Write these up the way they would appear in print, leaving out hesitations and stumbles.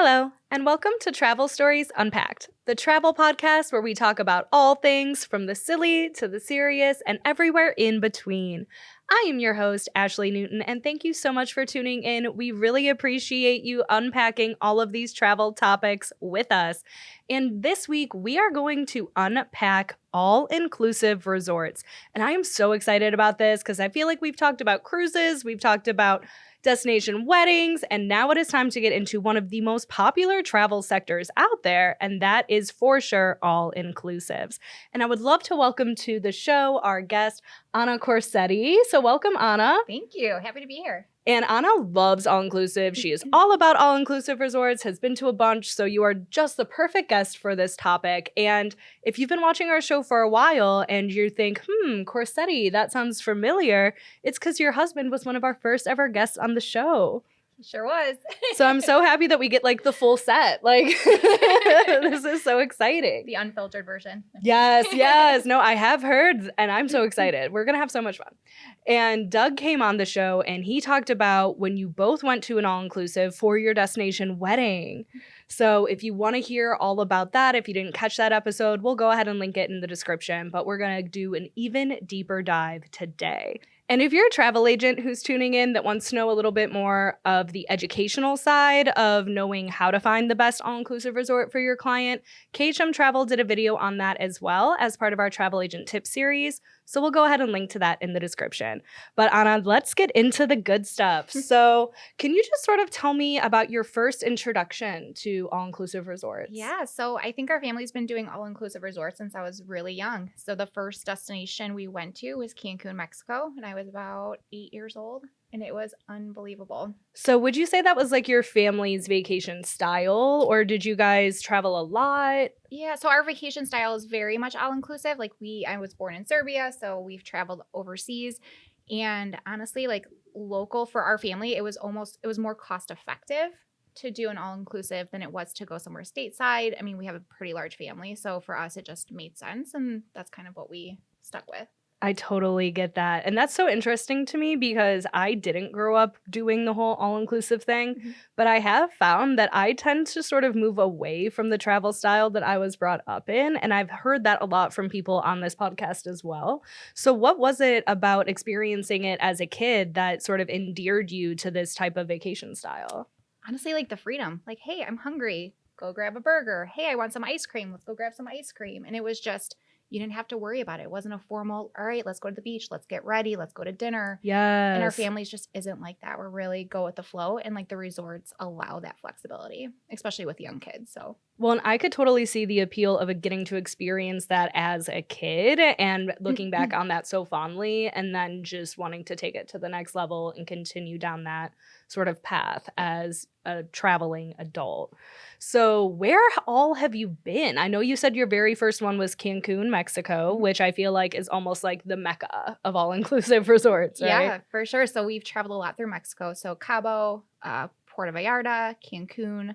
Hello, and welcome to Travel Stories Unpacked, the travel podcast where we talk about all things from the silly to the serious and everywhere in between. I am your host, Ashley Newton, and thank you so much for tuning in. We really appreciate you unpacking all of these travel topics with us. And this week, we are going to unpack all-inclusive resorts. And I am so excited about this because I feel like we've talked about cruises, we've talked about destination weddings, and now it is time to get into one of the most popular travel sectors out there, and that is for sure all-inclusives. And I would love to welcome to the show our guest, Anna Corsetti. So welcome, Anna. Thank you. Happy to be here. And Anna loves all-inclusive. She is all about all-inclusive resorts, has been to a bunch, so you are just the perfect guest for this topic. And if you've been watching our show for a while and you think, Corsetti, that sounds familiar, it's because your husband was one of our first ever guests on the show. Sure was. So I'm so happy that we get like the full set. Like, this is so exciting. The unfiltered version. Yes. No, I have heard, and I'm so excited. We're going to have so much fun. And Doug came on the show, and he talked about when you both went to an all-inclusive for your destination wedding. So if you want to hear all about that, if you didn't catch that episode, we'll go ahead and link it in the description. But we're going to do an even deeper dive today. And if you're a travel agent who's tuning in that wants to know a little bit more of the educational side of knowing how to find the best all-inclusive resort for your client, KHM Travel did a video on that as well as part of our travel agent tip series. So we'll go ahead and link to that in the description. But Anna, let's get into the good stuff. So can you just sort of tell me about your first introduction to all-inclusive resorts? Yeah, so I think our family's been doing all-inclusive resorts since I was really young. So the first destination we went to was Cancun, Mexico, and I was about 8 years old. And it was unbelievable. So would you say that was like your family's vacation style, or did you guys travel a lot? Yeah, so our vacation style is very much all-inclusive. I was born in Serbia, so we've traveled overseas. And honestly, like local for our family, it was more cost effective to do an all-inclusive than it was to go somewhere stateside. I mean, we have a pretty large family, so for us, it just made sense. And that's kind of what we stuck with. I totally get that. And that's so interesting to me because I didn't grow up doing the whole all-inclusive thing, but I have found that I tend to sort of move away from the travel style that I was brought up in. And I've heard that a lot from people on this podcast as well. So what was it about experiencing it as a kid that sort of endeared you to this type of vacation style? Honestly, like the freedom. Like, hey, I'm hungry. Go grab a burger. Hey, I want some ice cream. Let's go grab some ice cream. And it was just, you didn't have to worry about it. It wasn't a formal, all right, let's go to the beach. Let's get ready. Let's go to dinner. Yes. And our families just isn't like that. We're really go with the flow. And like the resorts allow that flexibility, especially with young kids. So. Well, and I could totally see the appeal of getting to experience that as a kid and looking back on that so fondly and then just wanting to take it to the next level and continue down that sort of path as a traveling adult. So where all have you been? I know you said your very first one was Cancun, Mexico, which I feel like is almost like the mecca of all-inclusive resorts, right? Yeah, for sure. So we've traveled a lot through Mexico. So Cabo, Puerto Vallarta, Cancun.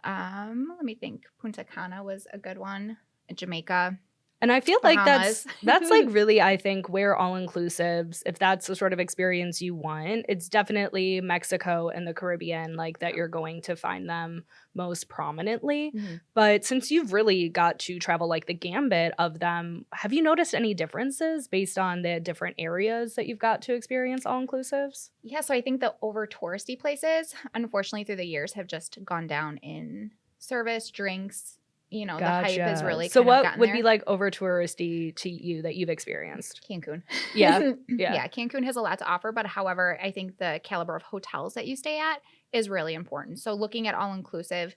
Let me think. Punta Cana was a good one. Jamaica. And I feel like Bahamas. that's like really, I think, where all-inclusives, if that's the sort of experience you want, it's definitely Mexico and the Caribbean, like that you're going to find them most prominently. But since you've really got to travel like the gambit of them, have you noticed any differences based on the different areas that you've got to experience all-inclusives? Yeah, so I think the over touristy places, unfortunately, through the years have just gone down in service, drinks. You know, Gotcha. The hype is really so kind of what would there. be like over touristy to you that you've experienced? Cancun. Yeah. Yeah, Cancun has a lot to offer, but however, I think the caliber of hotels that you stay at is really important. So looking at all-inclusive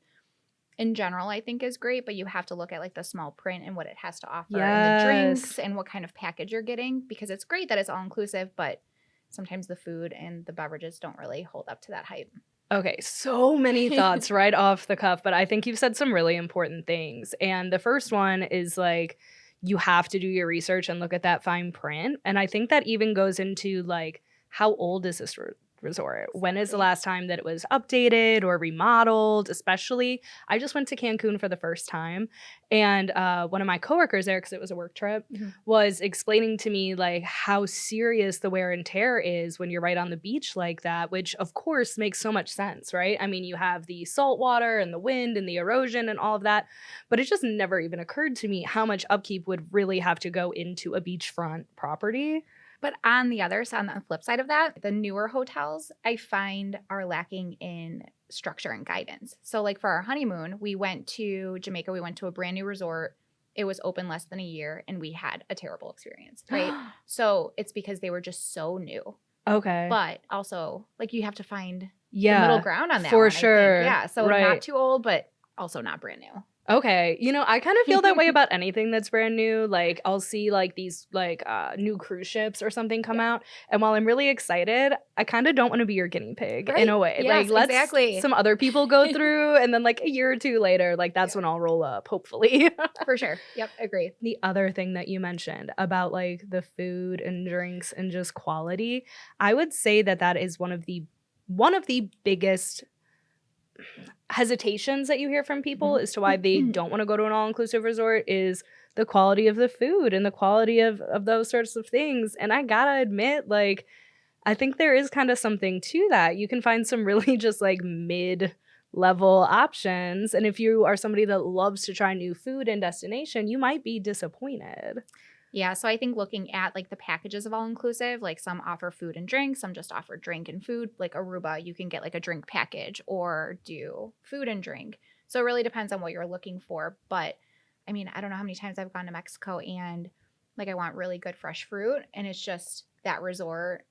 in general, I think is great, but you have to look at like the small print and what it has to offer and the drinks and what kind of package you're getting, because it's great that it's all-inclusive, but sometimes the food and the beverages don't really hold up to that hype. Okay, so many thoughts right off the cuff, but I think you've said some really important things. And the first one is like, you have to do your research and look at that fine print. And I think that even goes into like, how old is this resort? When is the Exactly. last time that it was updated or remodeled? Especially, I just went to Cancun for the first time, and one of my coworkers there, because it was a work trip, Mhm. was explaining to me like how serious the wear and tear is when you're right on the beach like that, which of course makes so much sense, right? I mean, you have the salt water and the wind and the erosion and all of that, but it just never even occurred to me how much upkeep would really have to go into a beachfront property. But on the other side, on the flip side of that, the newer hotels I find are lacking in structure and guidance. So, like for our honeymoon, we went to Jamaica, we went to a brand new resort. It was open less than a year and we had a terrible experience, right? So, it's because they were just so new. Okay. But also, like you have to find the middle Yeah, ground on that for one, I sure. think. Yeah. So, Right. not too old, but also not brand new. Okay. I kind of feel that way about anything that's brand new. Like I'll see like these like new cruise ships or something come Yeah. out, and while I'm really excited, I kind of don't want to be your guinea pig in Right. a way. Yes, Like let's exactly. some other people go through, and then like a year or two later, like that's Yeah. when I'll roll up, hopefully. For sure. Yep. Agree. The other thing that you mentioned about like the food and drinks and just quality, I would say that that is one of the biggest hesitations that you hear from people as to why they don't want to go to an all-inclusive resort is the quality of the food and the quality of those sorts of things. And I gotta admit, like, I think there is kind of something to that. You can find some really just like mid-level options. And if you are somebody that loves to try new food and destination, you might be disappointed. Yeah, so I think looking at like the packages of all inclusive, like some offer food and drink, some just offer drink and food. Like Aruba, you can get like a drink package or do food and drink. So it really depends on what you're looking for. But I mean, I don't know how many times I've gone to Mexico and like I want really good fresh fruit and it's just that resort,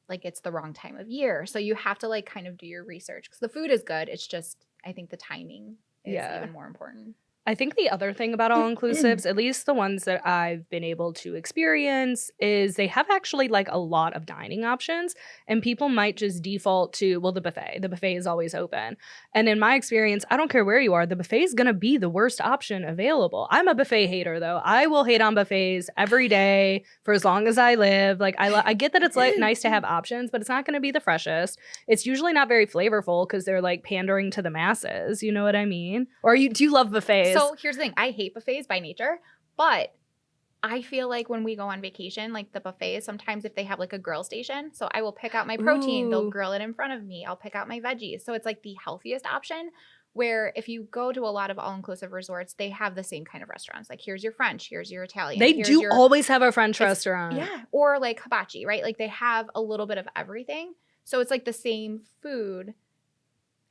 like it's the wrong time of year. So you have to like kind of do your research because the food is good. It's just, I think the timing is Yeah. even more important. I think the other thing about all inclusives, at least the ones that I've been able to experience, is they have actually like a lot of dining options, and people might just default to, well, the buffet. The buffet is always open. And in my experience, I don't care where you are, the buffet is going to be the worst option available. I'm a buffet hater though. I will hate on buffets every day for as long as I live. Like I get that it's like nice to have options, but it's not going to be the freshest. It's usually not very flavorful because they're like pandering to the masses. You know what I mean? Or do you love buffets? So here's the thing. I hate buffets by nature, but I feel like when we go on vacation, like the buffets, sometimes if they have like a grill station, so I will pick out my protein, they'll Ooh. grill it in front of me. I'll pick out my veggies. So it's like the healthiest option where if you go to a lot of all-inclusive resorts, they have the same kind of restaurants. Like here's your French, here's your Italian. They here's do your, always have a French restaurant. yeah, or like hibachi, right? Like they have a little bit of everything. So it's like the same food.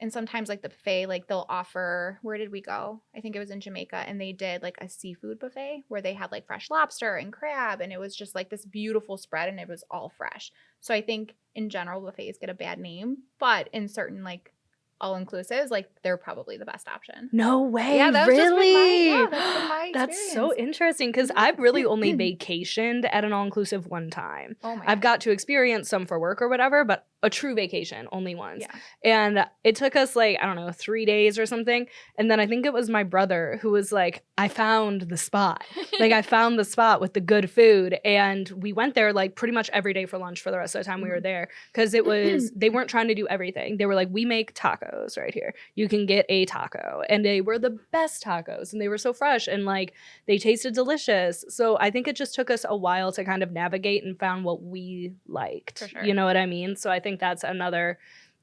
And sometimes like the buffet, like they'll offer, where did we go? I think it was in Jamaica, and they did like a seafood buffet where they had like fresh lobster and crab, and it was just like this beautiful spread and it was all fresh. So I think in general buffets get a bad name, but in certain like all inclusives, like they're probably the best option. No way, Yeah, that's just been really? that's been my That's so experience. interesting because I've really only vacationed at an all-inclusive one time. Oh my I've gosh. got to experience some for work or whatever, but a true vacation only once. Yeah. And it took us like, I don't know, 3 days or something. And then I think it was my brother who was like, I found the spot. Like I found the spot with the good food. And we went there like pretty much every day for lunch for the rest of the time we were there. Because it was, they weren't trying to do everything. They were like, we make tacos right here. You can get a taco. And they were the best tacos. And they were so fresh and like they tasted delicious. So I think it just took us a while to kind of navigate and found what we liked. For sure. You know what I mean? So I think that's another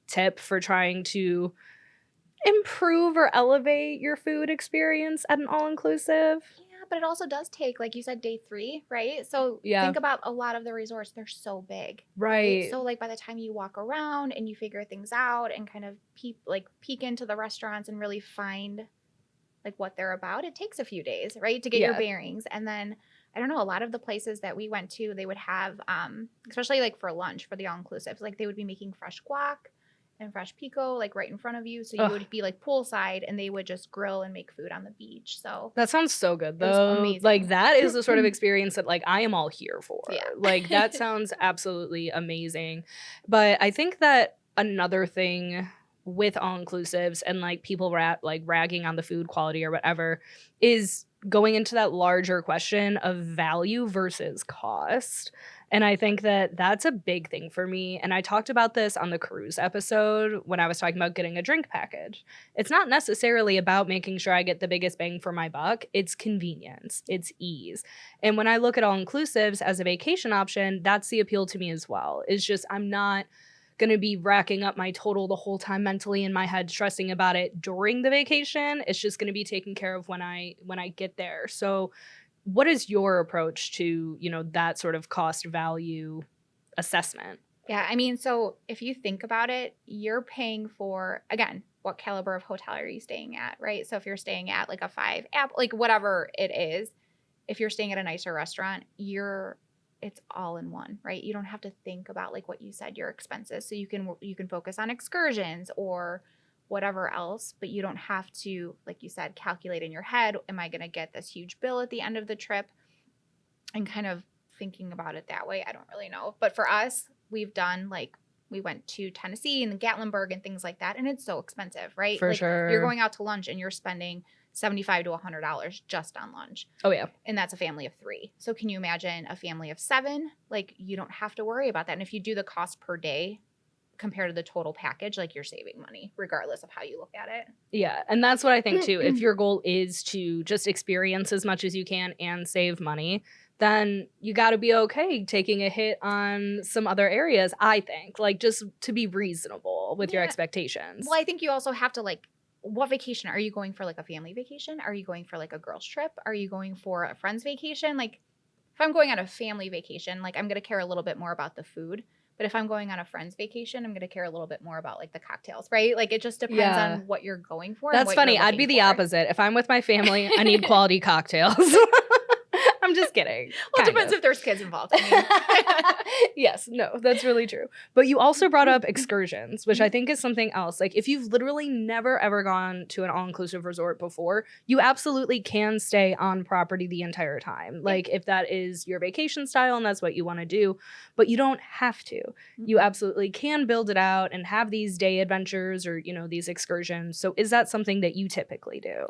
tip for trying to improve or elevate your food experience at an all-inclusive. Yeah, but it also does take, like you said, day 3, right? So Yeah. think about a lot of the resorts, they're so big. Right. So like by the time you walk around and you figure things out and kind of peek into the restaurants and really find like what they're about, it takes a few days, right? To get your Yeah. bearings. And then I don't know, a lot of the places that we went to, they would have, especially like for lunch for the all-inclusives, like they would be making fresh guac and fresh pico like right in front of you. So you Ugh. would be like poolside and they would just grill and make food on the beach. So That sounds so good was though. amazing. Like that is the sort of experience that like I am all here for. Yeah. Like that sounds absolutely amazing. But I think that another thing with all inclusives and like people ragging on the food quality or whatever is going into that larger question of value versus cost. And I think that that's a big thing for me. And I talked about this on the cruise episode when I was talking about getting a drink package. It's not necessarily about making sure I get the biggest bang for my buck. It's convenience, it's ease. And when I look at all inclusives as a vacation option, that's the appeal to me as well. It's just I'm not going to be racking up my total the whole time mentally in my head stressing about it during the vacation. It's just going to be taken care of when I get there. So what is your approach to, that sort of cost value assessment? Yeah, I mean, so if you think about it, you're paying for, again, what caliber of hotel are you staying at, right? So if you're staying at like a 5 app, like whatever it is, if you're staying at a nicer restaurant, it's all in one, right? You don't have to think about, like what you said, your expenses. So you can focus on excursions or whatever else, but you don't have to, like you said, calculate in your head, am I going to get this huge bill at the end of the trip? And kind of thinking about it that way, I don't really know. But for us, we've done we went to Tennessee and Gatlinburg and things like that, and it's so expensive, right? For sure. You're going out to lunch and you're spending $75 to $100 just on lunch. Oh, yeah. And that's a family of 3. So can you imagine a family of 7? Like, you don't have to worry about that. And if you do the cost per day compared to the total package, like, you're saving money regardless of how you look at it. Yeah. And that's what I think too. If your goal is to just experience as much as you can and save money, then you got to be okay taking a hit on some other areas, I think, like, just to be reasonable with your expectations. Well, I think you also have to, like, what vacation? Are you going for like a family vacation? Are you going for like a girls trip? Are you going for a friend's vacation? Like, if I'm going on a family vacation, like, I'm going to care a little bit more about the food. But if I'm going on a friend's vacation, I'm going to care a little bit more about like the cocktails, right? Like, it just depends on what you're going for. That's funny. I'd be the opposite. If I'm with my family, I need quality cocktails. I'm just kidding. Well, it depends if there's kids involved. I mean. Yes, no, that's really true. But you also brought up excursions, which I think is something else. Like, if you've literally never ever gone to an all-inclusive resort before, you absolutely can stay on property the entire time. Like, if that is your vacation style and that's what you want to do, but you don't have to. You absolutely can build it out and have these day adventures or, these excursions. So is that something that you typically do?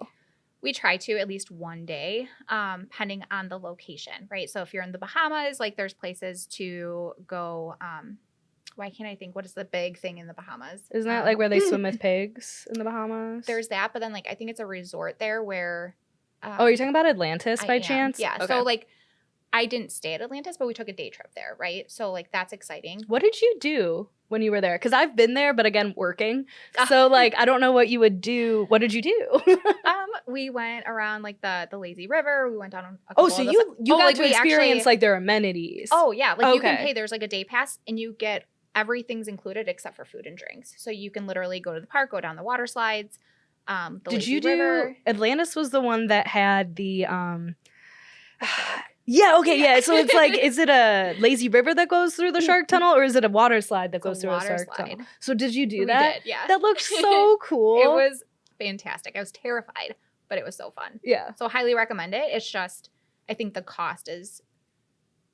We try to at least one day, depending on the location, right? So if you're in the Bahamas, like, there's places to go. Why can't I think? What is the big thing in the Bahamas? Isn't that like where they swim with pigs in the Bahamas? There's that, but then, like, I think it's a resort there where. Oh, you're talking about Atlantis by chance? Yeah. Okay. So, like, I didn't stay at Atlantis, but we took a day trip there, right? So, like, that's exciting. What did you do when you were there? Because I've been there, but again, working. So, like, I don't know what you would do. What did you do? We went around, like, the lazy river. We went down a couple so you got to experience like their amenities. Oh, yeah. Like, you can pay. There's like a day pass and you get everything's included except for food and drinks. So you can literally go to the park, go down the water slides. Did you do river. Atlantis was the one that had the yeah, okay, yeah. So it's like, is it a lazy river that goes through the shark tunnel, or is it a water slide that goes through a shark tunnel? So did you do that? We did, yeah. That looked so cool. It was fantastic. I was terrified, but it was so fun. Yeah. So highly recommend it. It's just, I think the cost is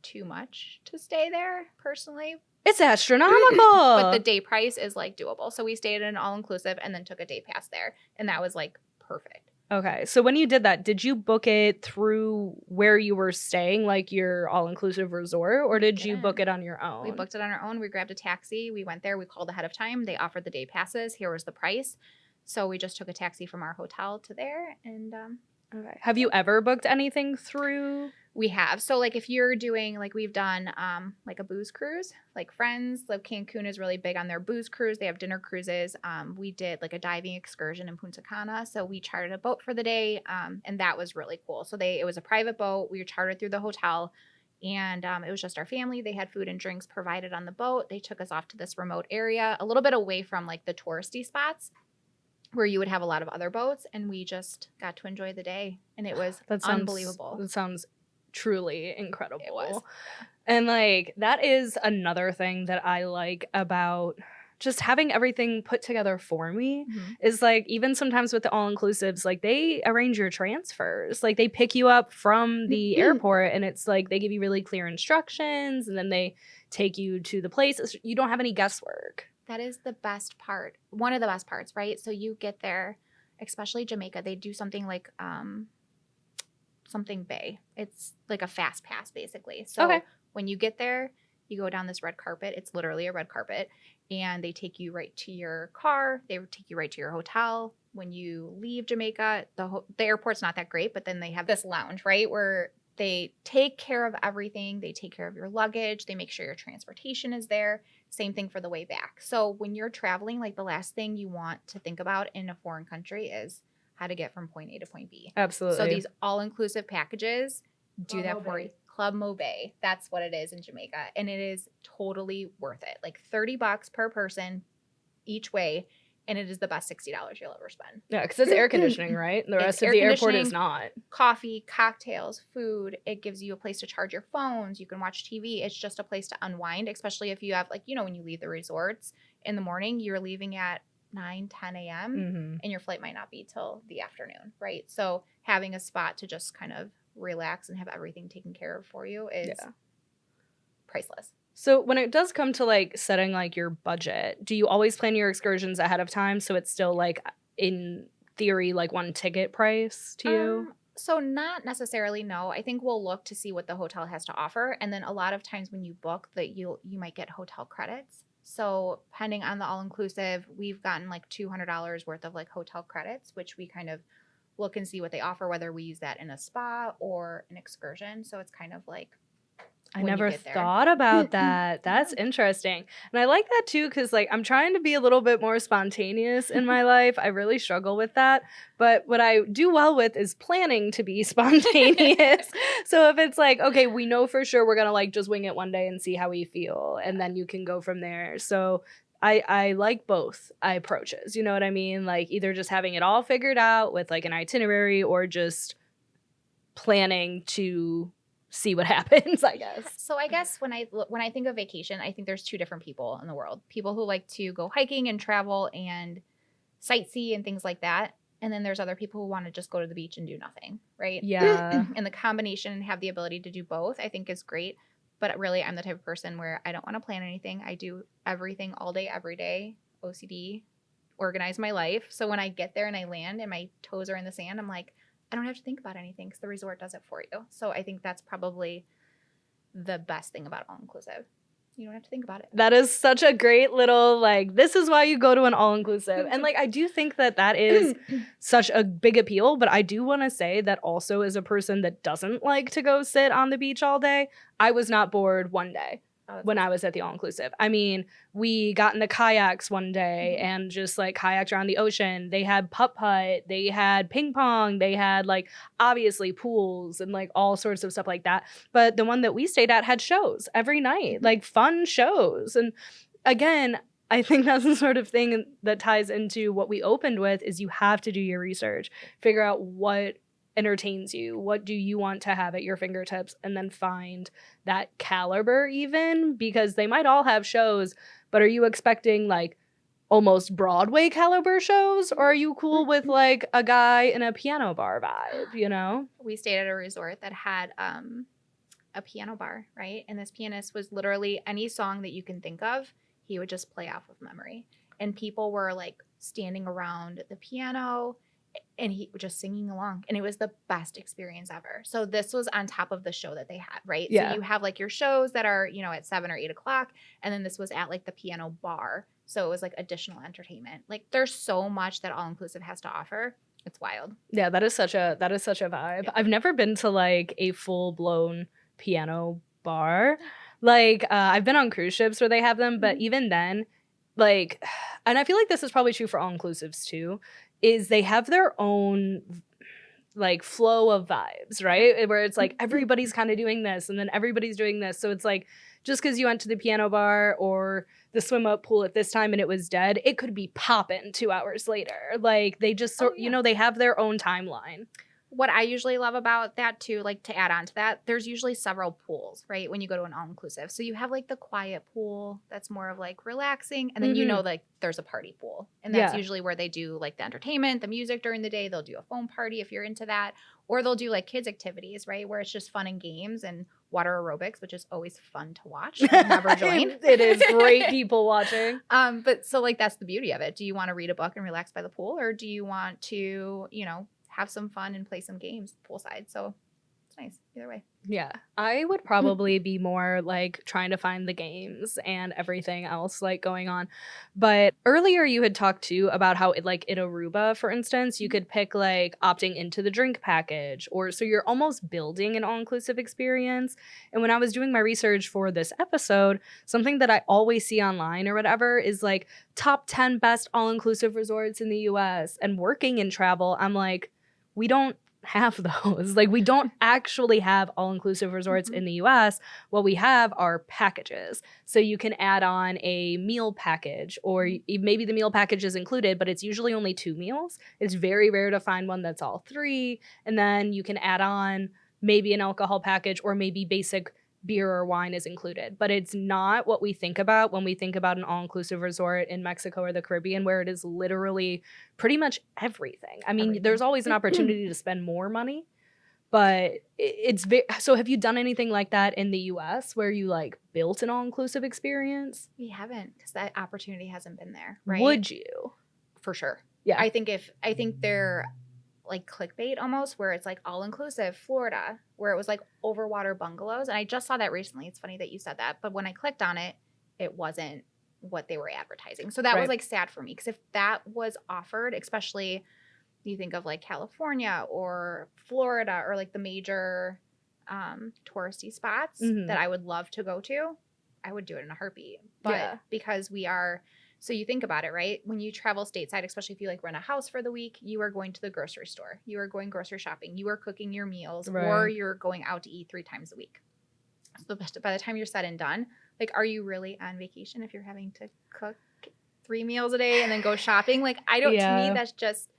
too much to stay there, personally. It's astronomical. But the day price is, like, doable. So we stayed at an all-inclusive and then took a day pass there. And that was, like, perfect. Okay. So when you did that, did you book it through where you were staying, like your all-inclusive resort, or did you book it on your own? We booked it on our own. We grabbed a taxi. We went there. We called ahead of time. They offered the day passes. Here was the price. So we just took a taxi from our hotel to there. And okay. Have you ever booked anything through? We have. So, like, if you're doing, like, we've done like a booze cruise, like Friends, like Cancun is really big on their booze cruise. They have dinner cruises. We did like a diving excursion in Punta Cana. So we chartered a boat for the day. And that was really cool. So it was a private boat. We were chartered through the hotel. And it was just our family. They had food and drinks provided on the boat. They took us off to this remote area, a little bit away from, like, the touristy spots where you would have a lot of other boats. And we just got to enjoy the day. And it was unbelievable. That sounds truly incredible. It was. And, like, that is another thing that I like about just having everything put together for me is, like, even sometimes with the all-inclusives, like, they arrange your transfers. Like, they pick you up from the airport and it's like they give you really clear instructions and then they take you to the place. You don't have any guesswork. That is the best part. One of the best parts, right? So you get there, especially Jamaica, they do something like something Bay. It's like a fast pass, basically. So When you get there, you go down this red carpet. It's literally a red carpet. And they take you right to your car. They take you right to your hotel. When you leave Jamaica, the airport's not that great, but then they have this lounge, right, where they take care of everything. They take care of your luggage. They make sure your transportation is there. Same thing for the way back. So when you're traveling, like the last thing you want to think about in a foreign country is how to get from point A to point B. Absolutely. So these all-inclusive packages do Club that Mo for Bay. you. Club Mo Bay. That's what it is in Jamaica. And it is totally worth it. Like $30 per person each way. And it is the best $60 you'll ever spend. Yeah, because it's air conditioning, right? The rest of air the airport is conditioning, not. Coffee, cocktails, food. It gives you a place to charge your phones. You can watch TV. It's just a place to unwind, especially if you have, like, you know, when you leave the resorts in the morning, you're leaving at 9, 10 a.m. Mm-hmm. and your flight might not be till the afternoon, right? So having a spot to just kind of relax and have everything taken care of for you is priceless. So when it does come to like setting like your budget, do you always plan your excursions ahead of time so it's still like in theory like one ticket price to you? So not necessarily, no. I think we'll look to see what the hotel has to offer, and then a lot of times when you book that you might get hotel credits. So depending on the all-inclusive, we've gotten like $200 worth of like hotel credits, which we kind of look and see what they offer, whether we use that in a spa or an excursion. So it's kind of like I never thought about that. That's interesting. And I like that too, because like I'm trying to be a little bit more spontaneous in my life. I really struggle with that. But what I do well with is planning to be spontaneous. So if it's like, okay, we know for sure we're going to like just wing it one day and see how we feel. And then you can go from there. So I like both approaches. You know what I mean? Like either just having it all figured out with like an itinerary or just planning to see what happens, I guess. So I guess when I think of vacation, I think there's two different people in the world. People who like to go hiking and travel and sightsee and things like that. And then there's other people who want to just go to the beach and do nothing, right? Yeah. And the combination and have the ability to do both, I think is great. But really, I'm the type of person where I don't want to plan anything. I do everything all day, every day, OCD, organize my life. So when I get there and I land and my toes are in the sand, I'm like, I don't have to think about anything because the resort does it for you. So I think that's probably the best thing about all-inclusive. You don't have to think about it. That is such a great little, like, this is why you go to an all-inclusive. And, like, I do think that that is such a big appeal, but I do want to say that also as a person that doesn't like to go sit on the beach all day, I was not bored one day when I was at the all-inclusive. I mean, we got in the kayaks one day and just like kayaked around the ocean. They had putt-putt, they had ping pong, they had like obviously pools and like all sorts of stuff like that. But the one that we stayed at had shows every night, like fun shows. And again, I think that's the sort of thing that ties into what we opened with is you have to do your research, figure out what entertains you, what do you want to have at your fingertips, and then find that caliber even, because they might all have shows, but are you expecting like almost Broadway caliber shows, or are you cool with like a guy in a piano bar vibe, you know? We stayed at a resort that had a piano bar, right? And this pianist was literally any song that you can think of, he would just play off of memory. And people were like standing around the piano and he was just singing along, and it was the best experience ever. So this was on top of the show that they had, right? Yeah. So you have like your shows that are, you know, at 7 or 8 o'clock, and then this was at like the piano bar. So it was like additional entertainment. Like there's so much that all-inclusive has to offer. It's wild. Yeah, that is such a vibe. Yeah. I've never been to like a full-blown piano bar. Like I've been on cruise ships where they have them, but even then, like, and I feel like this is probably true for all-inclusives too, is they have their own like flow of vibes, right? Where it's like everybody's kind of doing this and then everybody's doing this. So it's like just because you went to the piano bar or the swim up pool at this time and it was dead, it could be popping 2 hours later. Like they just you know, they have their own timeline. What I usually love about that too, like to add on to that, there's usually several pools, right? When you go to an all-inclusive. So you have like the quiet pool that's more of like relaxing. And then you know, like there's a party pool. And that's usually where they do like the entertainment, the music during the day. They'll do a foam party if you're into that. Or they'll do like kids activities, right? Where it's just fun and games and water aerobics, which is always fun to watch. I've never joined. It is great people watching. But so like that's the beauty of it. Do you want to read a book and relax by the pool? Or do you want to, you know, have some fun and play some games poolside? So it's nice either way. Yeah, I would probably be more like trying to find the games and everything else like going on. But earlier you had talked too about how it like in Aruba, for instance, you could pick like opting into the drink package or so you're almost building an all-inclusive experience. And when I was doing my research for this episode, something that I always see online or whatever is like top 10 best all-inclusive resorts in the US. And working in travel, I'm like, we don't have those. Like we don't actually have all-inclusive resorts in the US. What we have are packages. So you can add on a meal package or maybe the meal package is included, but it's usually only 2 meals. It's very rare to find one that's all 3. And then you can add on maybe an alcohol package or maybe basic beer or wine is included. But it's not what we think about when we think about an all-inclusive resort in Mexico or the Caribbean, where it is literally pretty much everything. I mean, there's always an opportunity to spend more money, but it's so have you done anything like that in the US where you like built an all-inclusive experience? We haven't, because that opportunity hasn't been there, right? Would you? For sure. Yeah. I think they're like clickbait almost, where it's like all inclusive Florida, where it was like overwater bungalows. And I just saw that recently. It's funny that you said that, but when I clicked on it, it wasn't what they were advertising. So that was like sad for me, because if that was offered, especially you think of like California or Florida or like the major touristy spots that I would love to go to, I would do it in a heartbeat. But because we are, so you think about it, right? When you travel stateside, especially if you like rent a house for the week, you are going to the grocery store, you are going grocery shopping, you are cooking your meals, or you're going out to eat 3 times a week. So by the time you're said and done, like, are you really on vacation if you're having to cook 3 meals a day and then go shopping? Like, I don't, to me, that's just.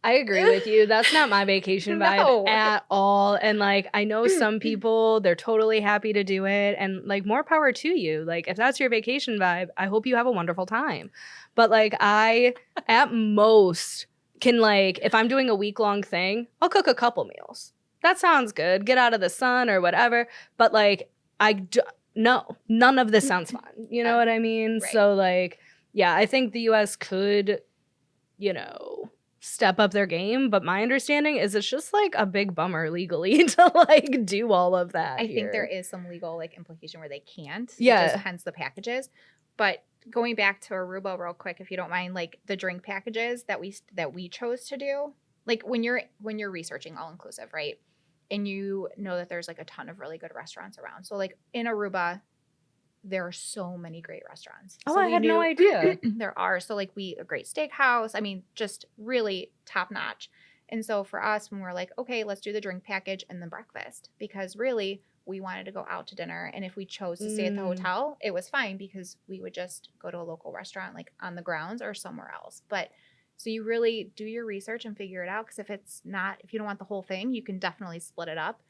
I agree with you. That's not my vacation vibe at all. And like, I know some people, they're totally happy to do it. And like, more power to you. Like, if that's your vacation vibe, I hope you have a wonderful time. But like, I, at most, can like, if I'm doing a week-long thing, I'll cook a couple meals. That sounds good. Get out of the sun or whatever. But like, no, none of this sounds fun. You know what I mean? Right. So like, yeah, I think the US could, you know, step up their game, but my understanding is it's just like a big bummer legally to like do all of that. I think there is some legal like implication where they can't. Yeah. Hence the packages. But going back to Aruba real quick, if you don't mind, like the drink packages that we chose to do, like when you're researching all inclusive, right? And you know that there's like a ton of really good restaurants around. So like in Aruba, there are so many great restaurants. Oh, so I had no idea. There are. So like a great steakhouse. I mean, just really top notch. And so for us, when we're like, okay, let's do the drink package and the breakfast, because really we wanted to go out to dinner. And if we chose to stay at the hotel, it was fine because we would just go to a local restaurant like on the grounds or somewhere else. But so you really do your research and figure it out. Because if you don't want the whole thing, you can definitely split it up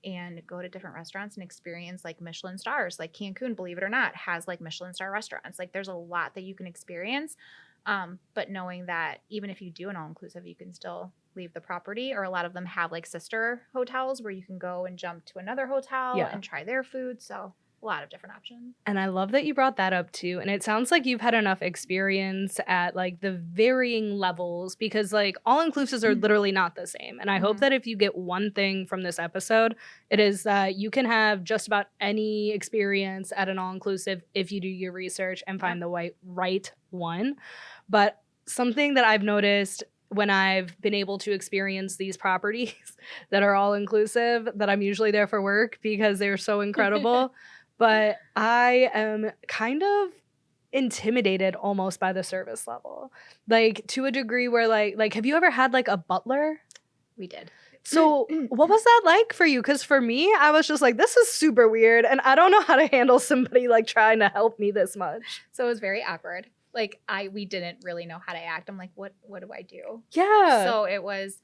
and go to different restaurants and experience like Michelin stars. Like Cancun, believe it or not, has like Michelin star restaurants. Like there's a lot that you can experience. But knowing that even if you do an all-inclusive, you can still leave the property, or a lot of them have like sister hotels where you can go and jump to another hotel and try their food. So a lot of different options. And I love that you brought that up too. And it sounds like you've had enough experience at like the varying levels, because like all-inclusives are literally not the same. And I hope that if you get one thing from this episode, it is that you can have just about any experience at an all-inclusive if you do your research and find the right one. But something that I've noticed when I've been able to experience these properties that are all-inclusive, that I'm usually there for work because they're so incredible. But I am kind of intimidated almost by the service level, like to a degree where like have you ever had like a butler? We did. So what was that like for you? Because for me, I was just like, this is super weird, and I don't know how to handle somebody like trying to help me this much. So it was very awkward. Like we didn't really know how to act. I'm like, what do I do? Yeah. So it was,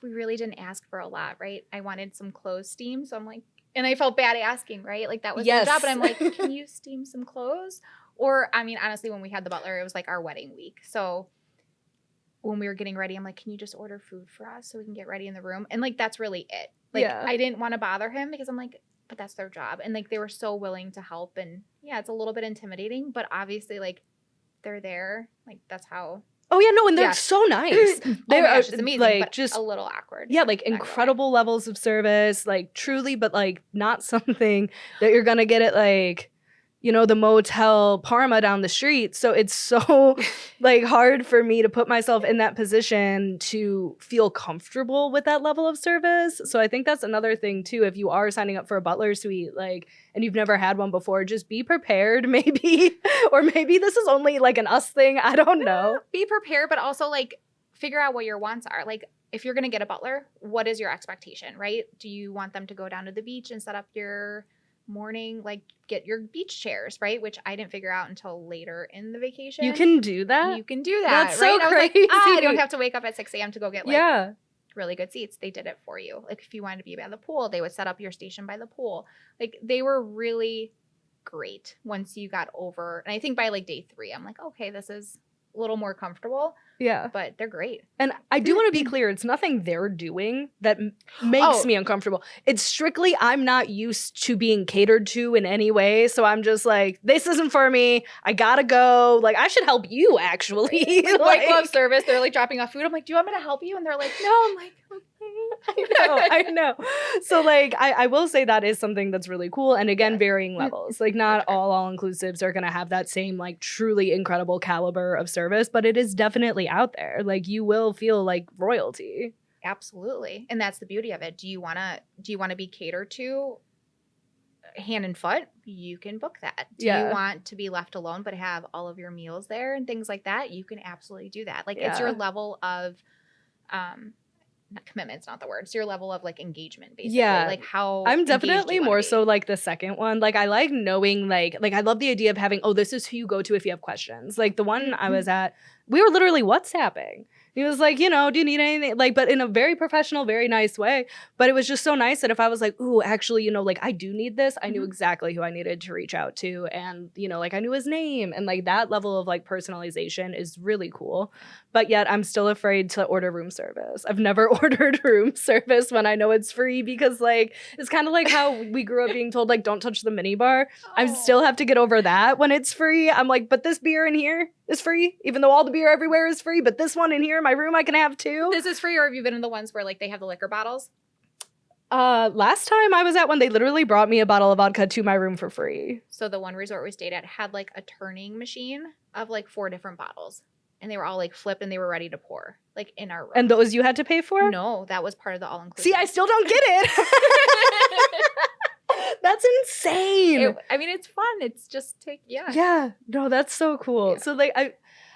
we really didn't ask for a lot, right? I wanted some clothes steamed, so I'm like. And I felt bad asking, right? Like that was the job. But I'm like, can you steam some clothes? Or, I mean, honestly, when we had the butler, it was like our wedding week. So when we were getting ready, I'm like, can you just order food for us so we can get ready in the room? And like, that's really it. Like, I didn't want to bother him because I'm like, but that's their job. And like, they were so willing to help. And yeah, it's a little bit intimidating, but obviously like they're there. Like that's how Oh yeah, no, and they're Yeah. so nice. Oh They're my gosh, it's amazing, like but just a little awkward. yeah, like Not gonna lie. incredible levels of service, like truly, but like not something that you're gonna get at like, you know, the Motel Parma down the street. So it's so like hard for me to put myself in that position to feel comfortable with that level of service. So I think that's another thing too. If you are signing up for a butler suite, like, and you've never had one before, just be prepared, maybe, or maybe this is only like an us thing. I don't know. Be prepared, but also like figure out what your wants are. Like if you're gonna get a butler, what is your expectation, right? Do you want them to go down to the beach and set up your morning, like get your beach chairs, right? Which I didn't figure out until later in the vacation. You can do that. You can do that. That's so right? I was like, crazy. I don't have to wake up at 6 a.m. to go get like Yeah. really good seats. They did it for you. Like if you wanted to be by the pool, they would set up your station by the pool. Like they were really great once you got over. And I think by like day 3, I'm like, okay, this is a little more comfortable, Yeah. but they're great. And I do want to be clear, it's nothing they're doing that makes me uncomfortable. It's strictly I'm not used to being catered to in any way. So I'm just like, this isn't for me. I gotta go. Like, I should help you, actually. Like, Like, white glove service, they're like dropping off food. I'm like, do you want me to help you? And they're like, no. I'm like, I know. So like I will say that is something that's really cool. And again, varying levels. Like not all inclusives are gonna have that same like truly incredible caliber of service, but it is definitely out there. Like you will feel like royalty. Absolutely. And that's the beauty of it. Do you wanna be catered to hand and foot? You can book that. Do you want to be left alone but have all of your meals there and things like that? You can absolutely do that. Like it's your level of not commitment's not the word. It's your level of like engagement, basically. Yeah. Like how I'm engaged definitely you wanna more be. so like the second one. Like I like knowing like I love the idea of having, oh, this is who you go to if you have questions. Like the one I was at, we were literally WhatsApping. He was like, you know, do you need anything? Like, but in a very professional, very nice way. But it was just so nice that if I was like, ooh, actually, you know, like I do need this, I knew exactly who I needed to reach out to. And, you know, like I knew his name. And like that level of like personalization is really cool. But yet I'm still afraid to order room service. I've never ordered room service when I know it's free because like it's kind of like how we grew up being told like don't touch the minibar. I still have to get over that when it's free. I'm like, but this beer in here is free, even though all the beer everywhere is free. But this one in here in my room I can have too. This is free, or have you been in the ones where like they have the liquor bottles? Last time I was at one, they literally brought me a bottle of vodka to my room for free. So the one resort we stayed at had like a turning machine of like 4 different bottles. And they were all like flipped and they were ready to pour like in our room. And those you had to pay for? No, that was part of the all-inclusive. See, I still don't get it. That's insane. I mean, it's fun. It's just Yeah. No, that's so cool. Yeah. So like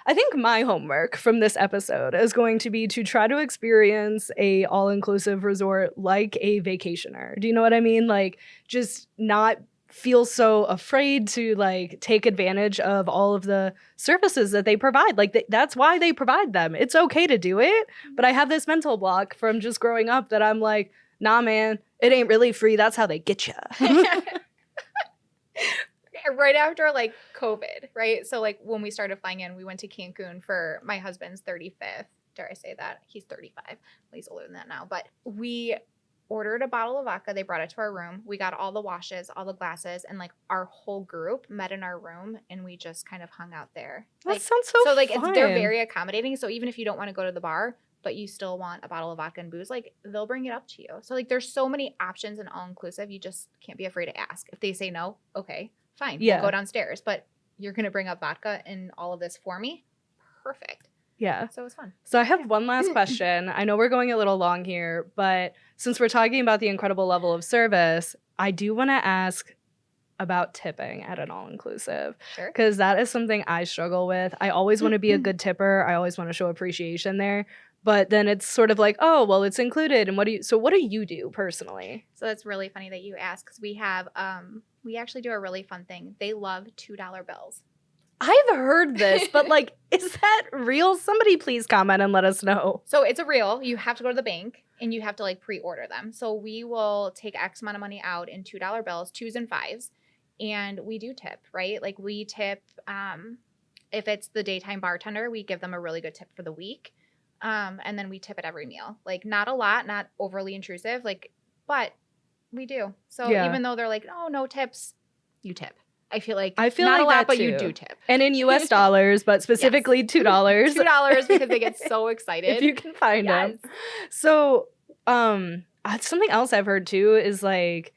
I think my homework from this episode is going to be to try to experience a all-inclusive resort like a vacationer. Do you know what I mean? Like just not feel so afraid to like take advantage of all of the services that they provide. Like that's why they provide them. It's okay to do it, but I have this mental block from just growing up that I'm like, nah, man, it ain't really free. That's how they get you. Right after like COVID, right? So like when we started flying in, we went to Cancun for my husband's 35th. Dare I say that? He's 35. He's older than that now. But we ordered a bottle of vodka. They brought it to our room. We got all the washes, all the glasses, and like our whole group met in our room and we just kind of hung out there. That like, sounds so like fun. they're very accommodating. So even if you don't want to go to the bar, but you still want a bottle of vodka and booze, like they'll bring it up to you. So like there's so many options in all inclusive. You just can't be afraid to ask. If they say no, okay, fine. Yeah. We'll go downstairs. But you're gonna bring up vodka and all of this for me? Perfect. Yeah. So it was fun. So I have one last question. I know we're going a little long here, but since we're talking about the incredible level of service, I do want to ask about tipping at an all-inclusive. Sure. Because that is something I struggle with. I always want to be a good tipper. I always want to show appreciation there. But then it's sort of like, oh, well, it's included. And what do you do personally? So that's really funny that you ask because we have we actually do a really fun thing. They love $2 bills. I've heard this, but like, is that real? Somebody please comment and let us know. So it's a real. You have to go to the bank and you have to like pre-order them. So we will take X amount of money out in $2 bills, 2s and 5s, and we do tip, right? Like we tip. If it's the daytime bartender, we give them a really good tip for the week, and then we tip at every meal. Like not a lot, not overly intrusive, like, but we do. So even though they're like, oh, no tips, you tip. I feel like I feel not like a lot, that but you too. do tip. And in US dollars, but specifically $2. $2 because they get so excited. If you can find them. So, something else I've heard too is like,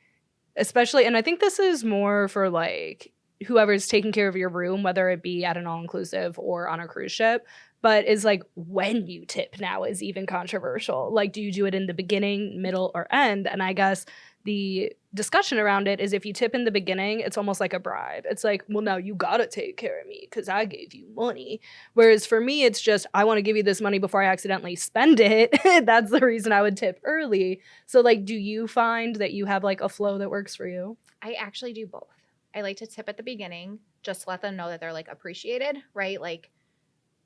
especially, and I think this is more for like whoever's taking care of your room, whether it be at an all-inclusive or on a cruise ship, but is like when you tip now is even controversial. Like, do you do it in the beginning, middle, or end? And I guess the discussion around it is if you tip in the beginning, it's almost like a bribe. It's like, well, now you gotta take care of me because I gave you money. Whereas for me, it's just, I want to give you this money before I accidentally spend it. That's the reason I would tip early. So like, do you find that you have like a flow that works for you? I actually do both. I like to tip at the beginning, just to let them know that they're like appreciated, right? Like,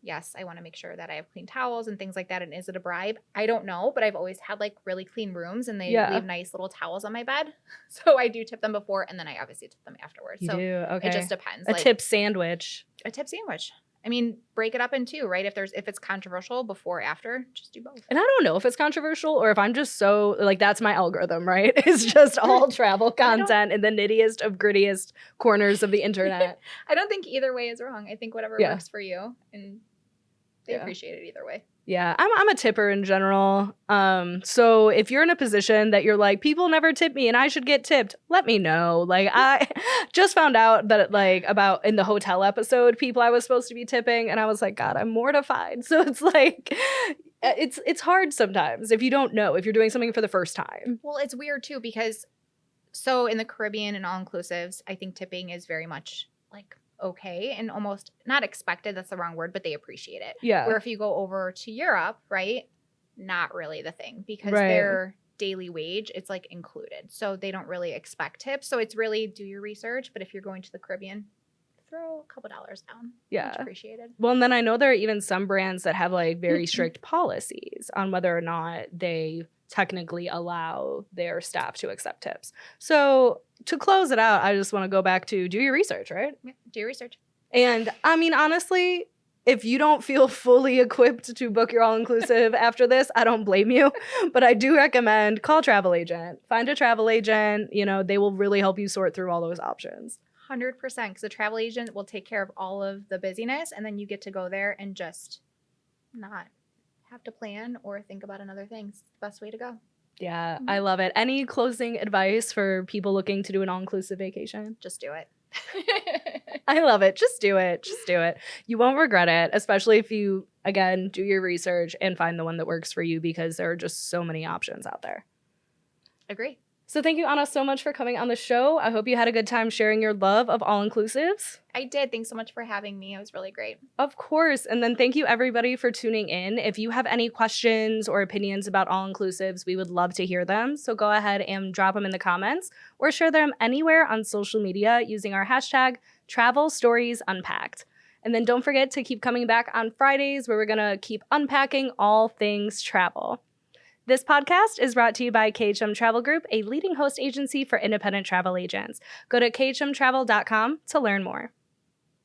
yes, I want to make sure that I have clean towels and things like that. And is it a bribe? I don't know, but I've always had like really clean rooms and they leave nice little towels on my bed. So I do tip them before and then I obviously tip them afterwards. You so do? Okay. it just depends. A tip sandwich. A tip sandwich. I mean, break it up in two, right? If it's controversial, before, after, just do both. And I don't know if it's controversial or if I'm just so like, that's my algorithm, right? It's just all travel content in the nittiest of grittiest corners of the internet. I don't think either way is wrong. I think whatever works for you, and they appreciate it either way. Yeah, I'm a tipper in general. So if you're in a position that you're like, people never tip me and I should get tipped, let me know. Like, I just found out that like about in the hotel episode, people I was supposed to be tipping, and I was like, God, I'm mortified. So it's like, it's hard sometimes if you don't know, if you're doing something for the first time. Well, it's weird too because so in the Caribbean and all-inclusives, I think tipping is very much like okay and almost not expected, that's the wrong word, but they appreciate it. Yeah. Where if you go over to Europe, right, not really the thing because their daily wage, it's like included. So they don't really expect tips. So it's really do your research. But if you're going to the Caribbean, throw a couple dollars down. Yeah. Much appreciated. Well, and then I know there are even some brands that have like very strict policies on whether or not they technically allow their staff to accept tips. So to close it out, I just want to go back to do your research, right? Yeah, do your research. And I mean, honestly, if you don't feel fully equipped to book your all-inclusive after this, I don't blame you. But I do recommend call travel agent. Find a travel agent. You know, they will really help you sort through all those options. 100%, because a travel agent will take care of all of the busyness, and then you get to go there and just not have to plan or think about another thing. It's the best way to go. Yeah, I love it. Any closing advice for people looking to do an all-inclusive vacation? Just do it. I love it. Just do it. Just do it. You won't regret it, especially if you, again, do your research and find the one that works for you because there are just so many options out there. Agree. So thank you, Anna, so much for coming on the show. I hope you had a good time sharing your love of all-inclusives. I did. Thanks so much for having me. It was really great. Of course. And then thank you, everybody, for tuning in. If you have any questions or opinions about all-inclusives, we would love to hear them. So go ahead and drop them in the comments or share them anywhere on social media using our hashtag #TravelStoriesUnpacked. And then don't forget to keep coming back on Fridays where we're going to keep unpacking all things travel. This podcast is brought to you by KHM Travel Group, a leading host agency for independent travel agents. Go to khmtravel.com to learn more.